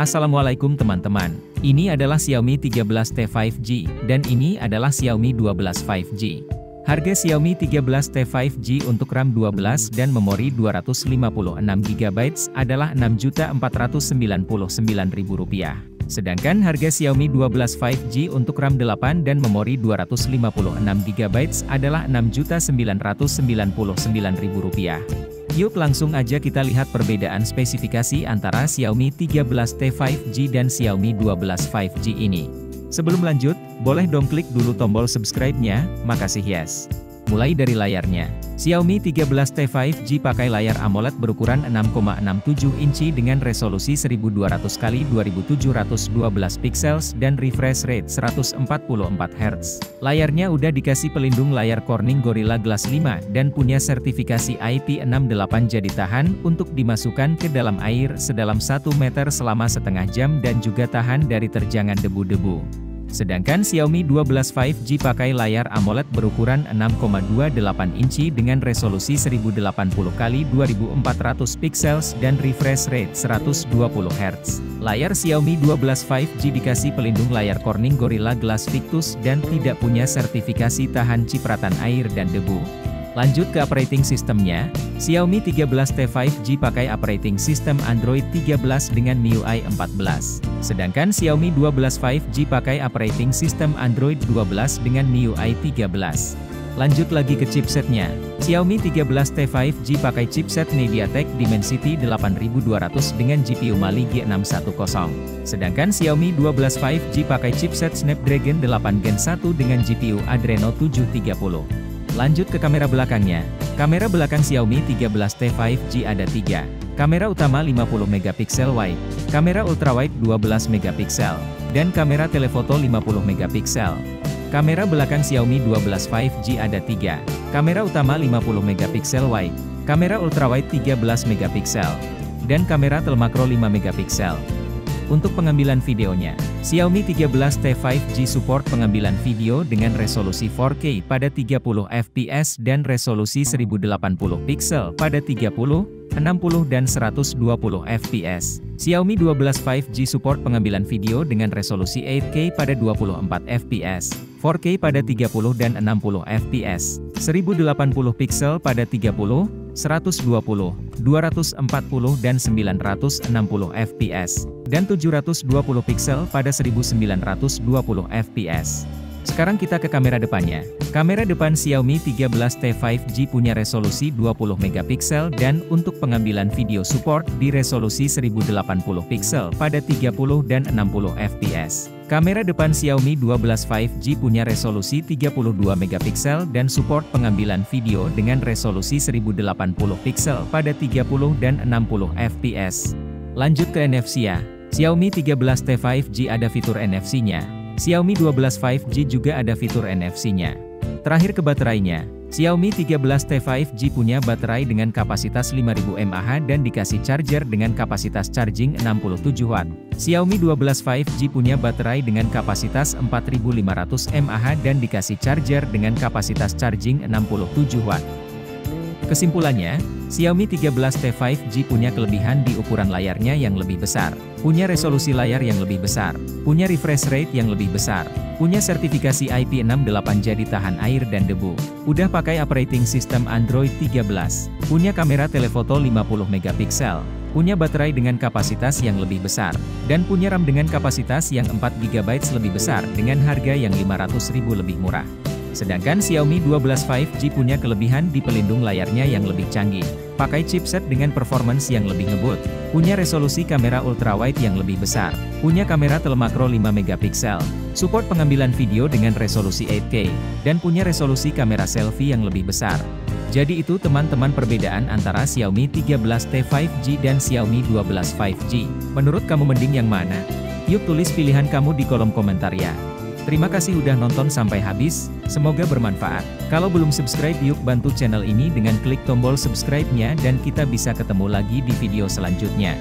Assalamualaikum teman-teman, ini adalah Xiaomi 13T 5G, dan ini adalah Xiaomi 12 5G. Harga Xiaomi 13T 5G untuk RAM 12 dan memori 256GB adalah Rp6.499.000. Sedangkan harga Xiaomi 12 5G untuk RAM 8 dan memori 256GB adalah Rp6.999.000. Yuk langsung aja kita lihat perbedaan spesifikasi antara Xiaomi 13T 5G dan Xiaomi 12 5G ini. Sebelum lanjut, boleh dong klik dulu tombol subscribe-nya, makasih yes. Mulai dari layarnya, Xiaomi 13T 5G pakai layar AMOLED berukuran 6,67 inci dengan resolusi 1200x2712 pixels dan refresh rate 144Hz. Layarnya udah dikasih pelindung layar Corning Gorilla Glass 5 dan punya sertifikasi IP68 jadi tahan untuk dimasukkan ke dalam air sedalam 1 meter selama setengah jam dan juga tahan dari terjangan debu-debu. Sedangkan Xiaomi 12 5G pakai layar AMOLED berukuran 6,28 inci dengan resolusi 1080x2400 pixels dan refresh rate 120Hz. Layar Xiaomi 12 5G dikasih pelindung layar Corning Gorilla Glass Victus dan tidak punya sertifikasi tahan cipratan air dan debu. Lanjut ke operating systemnya, Xiaomi 13T 5G pakai operating system Android 13 dengan MIUI 14. Sedangkan Xiaomi 12 5G pakai operating system Android 12 dengan MIUI 13. Lanjut lagi ke chipsetnya, Xiaomi 13T 5G pakai chipset MediaTek Dimensity 8200 dengan GPU Mali G610. Sedangkan Xiaomi 12 5G pakai chipset Snapdragon 8 Gen 1 dengan GPU Adreno 730. Lanjut ke kamera belakangnya. Kamera belakang Xiaomi 13T 5G ada 3. Kamera utama 50MP wide, kamera ultrawide 12MP, dan kamera telefoto 50MP. Kamera belakang Xiaomi 12 5G ada 3. Kamera utama 50MP wide, kamera ultrawide 13MP, dan kamera telemakro 5MP. Untuk pengambilan videonya, Xiaomi 13T 5G support pengambilan video dengan resolusi 4K pada 30fps dan resolusi 1080 pixel pada 30, 60 dan 120fps. Xiaomi 12 5G support pengambilan video dengan resolusi 8K pada 24fps, 4K pada 30 dan 60fps, 1080 pixel pada 30, 120, 240 dan 960 fps, dan 720 pixel pada 1920 fps. Sekarang kita ke kamera depannya. Kamera depan Xiaomi 13T 5G punya resolusi 20MP dan untuk pengambilan video support di resolusi 1080 pixel pada 30 dan 60 fps. Kamera depan Xiaomi 12 5G punya resolusi 32MP dan support pengambilan video dengan resolusi 1080 pixel pada 30 dan 60 fps. Lanjut ke NFC-nya. Xiaomi 13T 5G ada fitur NFC-nya. Xiaomi 12 5G juga ada fitur NFC-nya. Terakhir ke baterainya, Xiaomi 13T 5G punya baterai dengan kapasitas 5000 mAh dan dikasih charger dengan kapasitas charging 67W. Xiaomi 12 5G punya baterai dengan kapasitas 4500 mAh dan dikasih charger dengan kapasitas charging 67W. Kesimpulannya, Xiaomi 13T 5G punya kelebihan di ukuran layarnya yang lebih besar, punya resolusi layar yang lebih besar, punya refresh rate yang lebih besar, punya sertifikasi IP68 jadi tahan air dan debu, udah pakai operating system Android 13, punya kamera telefoto 50MP, punya baterai dengan kapasitas yang lebih besar, dan punya RAM dengan kapasitas yang 4GB lebih besar dengan harga yang Rp500.000 lebih murah. Sedangkan Xiaomi 12 5G punya kelebihan di pelindung layarnya yang lebih canggih, pakai chipset dengan performance yang lebih ngebut, punya resolusi kamera ultrawide yang lebih besar, punya kamera telemakro 5MP, support pengambilan video dengan resolusi 8K, dan punya resolusi kamera selfie yang lebih besar. Jadi itu teman-teman perbedaan antara Xiaomi 13T 5G dan Xiaomi 12 5G. Menurut kamu mending yang mana? Yuk tulis pilihan kamu di kolom komentar ya. Terima kasih udah nonton sampai habis, semoga bermanfaat. Kalau belum subscribe yuk bantu channel ini dengan klik tombol subscribe-nya dan kita bisa ketemu lagi di video selanjutnya.